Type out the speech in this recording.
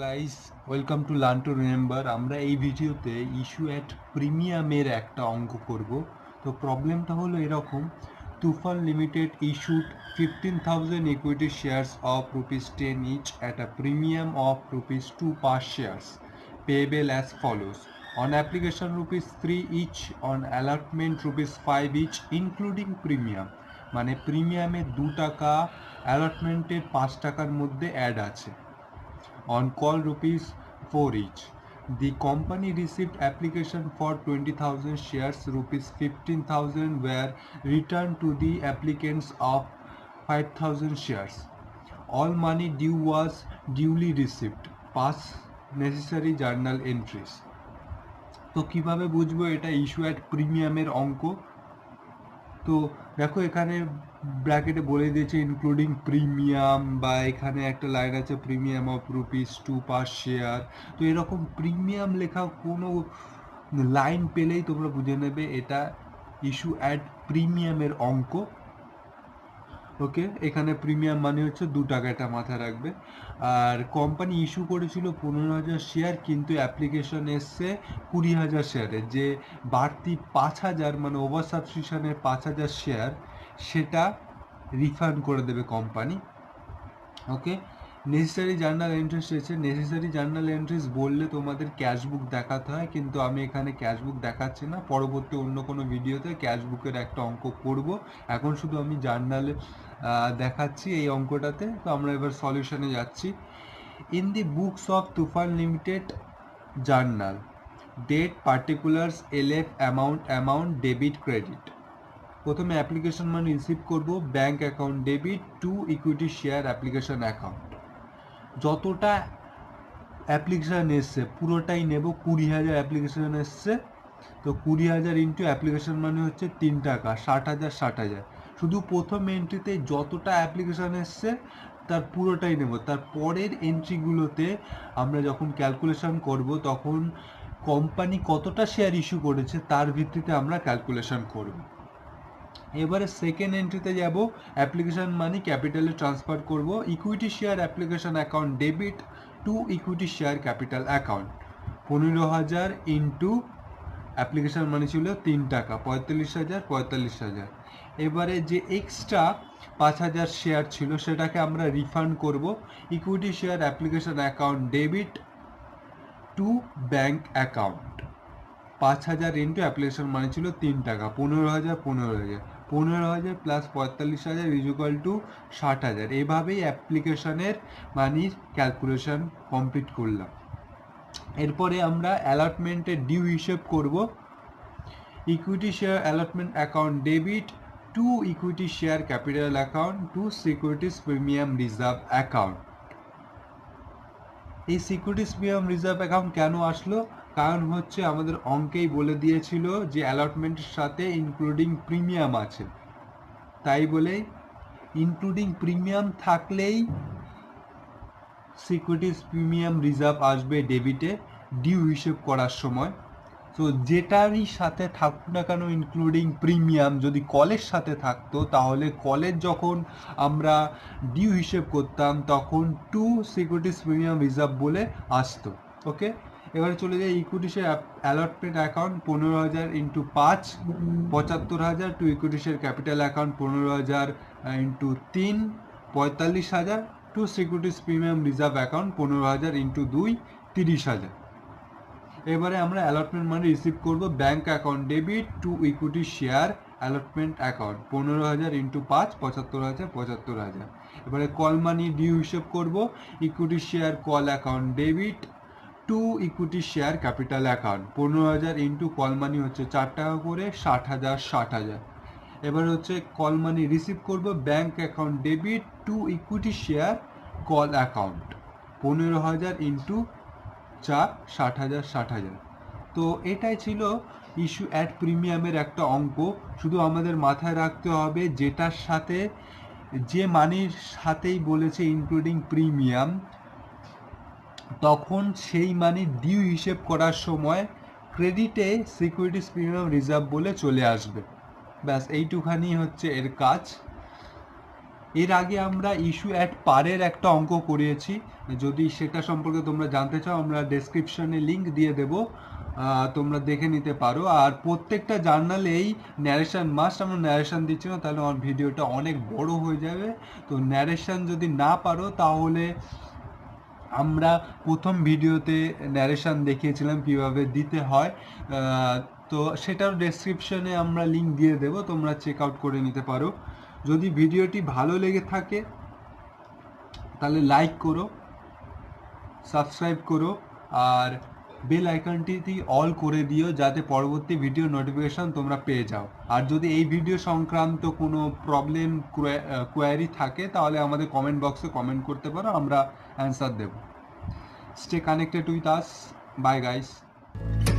Guys, welcome to learn to remember. আমরা এই ভিডিওতে ইস্যু অ্যাট প্রিমিয়ামের একটা অঙ্ক করব। তো প্রবলেমটা হলো এরকম: Tufan limited issued 15,000 equity shares of ₹10 each at a premium of ₹2 per shares, payable as follows: on application ₹3 each, on allotment ₹5 each including premium। মানে প্রিমিয়ামে 2 টাকা, অ্যালটমেন্টে 5 টাকার মধ্যে অ্যাড আছে। On call ₹4 each. The company received application for 20,000 shares. ₹15,000 were returned to the applicants of 5,000 shares. All money due was duly received. Pass necessary journal entries. তো কিভাবে বুঝবো এটা issue at প্রিমিয়ামের অঙ্ক? তো দেখো, এখানে ব্র্যাকেটে বলে দিয়েছে ইনক্লুডিং প্রিমিয়াম, বা এখানে একটা লাইন আছে প্রিমিয়াম অফ ₹2 পার শেয়ার। তো এরকম প্রিমিয়াম লেখা কোনো লাইন পেলেই তোমরা বুঝে নেবে এটা ইস্যু অ্যাট প্রিমিয়ামের অঙ্ক। ওকে, এখানে প্রিমিয়াম মানে হচ্ছে 2 টাকা, এটা মাথায় রাখবে। আর কোম্পানি ইস্যু করেছিল 15,000 শেয়ার, কিন্তু অ্যাপ্লিকেশন এসছে 20,000 শেয়ারে। যে বাড়তি 5,000 মানে ওভার সাবস্ক্রিপশনের 5,000 শেয়ার, সেটা রিফান্ড করে দেবে কোম্পানি। ওকে, নেসেসারি জার্নাল এন্ট্রিজ রয়েছে। নেসেসারি জার্নাল এন্ট্রিজ বললে তোমাদের ক্যাশবুক দেখাতে হয়, কিন্তু আমি এখানে ক্যাশবুক দেখাচ্ছি না। পরবর্তী অন্য কোনো ভিডিওতে ক্যাশবুকের একটা অঙ্ক করব। এখন শুধু আমি জার্নালে দেখাচ্ছি এই অঙ্কটাতে। তো আমরা এবার সলিউশনে যাচ্ছি। In the books of Tufan limited journal, date, particulars, LF, amount, debit, credit. প্রথমে অ্যাপ্লিকেশন মানি রিসিভ করব, bank account debit, to equity share application account. যতটা অ্যাপ্লিকেশান এসছে পুরোটাই নেব। 20,000 অ্যাপ্লিকেশান এসছে, তো 20,000 ইন্টু অ্যাপ্লিকেশান মানে হচ্ছে 3 টাকা, 60,000। শুধু প্রথম এন্ট্রিতে যতটা অ্যাপ্লিকেশান এসছে তার পুরোটাই নেব। তার পরের এন্ট্রিগুলোতে আমরা যখন ক্যালকুলেশন করব, তখন কোম্পানি কতটা শেয়ার ইস্যু করেছে তার ভিত্তিতে আমরা ক্যালকুলেশন করব। এবারে সেকেন্ড এন্ট্রিতে যাব, অ্যাপ্লিকেশন মানি ক্যাপিটালে ট্রান্সফার করব। Equity share application account debit to equity share capital account. 15,000 into application money ছিল 3 টাকা, 45,000। এবারে যে এক্সট্রা 5,000 শেয়ার ছিল সেটাকে আমরা রিফান্ড করব। Equity share application account debit to bank account. 5,000 into application money ছিল 3 টাকা, 15,000 প্লাস 45,000 ইজ ইকুয়াল টু 60,000। এভাবেই অ্যাপ্লিকেশনের মানির ক্যালকুলেশন কমপ্লিট করলাম। এরপরে আমরা অ্যালটমেন্টের ডিউ হিসেব করব। Equity share allotment account debit to equity share capital account two securities premium reserve account. এই সিকিউরিটিস প্রিমিয়াম রিজার্ভ অ্যাকাউন্ট কেন আসলো? কারণ হচ্ছে আমাদের অঙ্কেই বলে দিয়েছিল যে অ্যালটমেন্টের সাথে ইনক্লুডিং প্রিমিয়াম আছে, তাই বলে ইনক্লুডিং প্রিমিয়াম থাকলেই সিকিউরিটিস প্রিমিয়াম রিজার্ভ আসবে ডেবিটে ডিউ হিসেব করার সময়। তো যেটারই সাথে থাকুক না কেন ইনক্লুডিং প্রিমিয়াম, যদি কলের সাথে থাকতো তাহলে কলের যখন আমরা ডিউ হিসেব করতাম তখন টু সিকিউরিটিস প্রিমিয়াম রিজার্ভ বলে আসতো। ওকে, এবারে চলে যাই equity share allotment account 15,000 into 5, 75,000 to equity share capital account 15,000 into 3, 45,000 to securities premium reserve account 15,000 into 2, 30,000। এবারে আমরা অ্যালটমেন্ট মানি রিসিভ করব, bank account debit to equity share allotment account 15,000 into 5, 75,000। এবারে call money due হিসেব করব, equity share call account debit to equity share capital account 15,000 into call money হচ্ছে 4 টাকা করে, 60,000। এবার হচ্ছে কল মানি রিসিভ করব, bank account debit to equity share call account 15,000 into 4, 60,000। তো এটাই ছিল ইস্যু অ্যাট প্রিমিয়ামের একটা অঙ্ক। শুধু আমাদের মাথায় রাখতে হবে যেটার সাথে যে মানির সাথেই বলেছে ইনক্লুডিং প্রিমিয়াম, তখন সেই মানি ডিউ হিসেব করার সময় ক্রেডিটে সিকিউরিটিস প্রিমিয়াম রিজার্ভ বলে চলে আসবে। ব্যাস এইটুখানি হচ্ছে এর কাজ। এর আগে আমরা ইস্যু অ্যাট পারের একটা অঙ্ক করিয়েছি, যদি সেটা সম্পর্কে তোমরা জানতে চাও আমরা ডেসক্রিপশনে লিংক দিয়ে দেব, তোমরা দেখে নিতে পারো। আর প্রত্যেকটা জার্নালেই ন্যারেশন মাস্ট, আমরা ন্যারেশন দিচ্ছি না তাহলে আমার ভিডিওটা অনেক বড় হয়ে যাবে। তো ন্যারেশন যদি না পারো তাহলে আমরা প্রথম ভিডিওতে ন্যারেশন দেখিয়েছিলাম কিভাবে দিতে হয়, তো সেটার ডেসক্রিপশনে আমরা লিংক দিয়ে দেব, তোমরা চেক আউট করে নিতে পারো। যদি ভিডিওটি ভালো লেগে থাকে তাহলে লাইক করো, সাবস্ক্রাইব করো, আর বেল আইকনটি অল করে দিও যাতে পরবর্তী ভিডিও নোটিফিকেশন তোমরা পেয়ে যাও। আর যদি এই ভিডিও সংক্রান্ত কোনো প্রবলেম কোয়ারি থাকে তাহলে আমাদের কমেন্ট বক্সে কমেন্ট করতে পারো, আমরা অ্যান্সার দেব। Stay connected with us. Bye guys.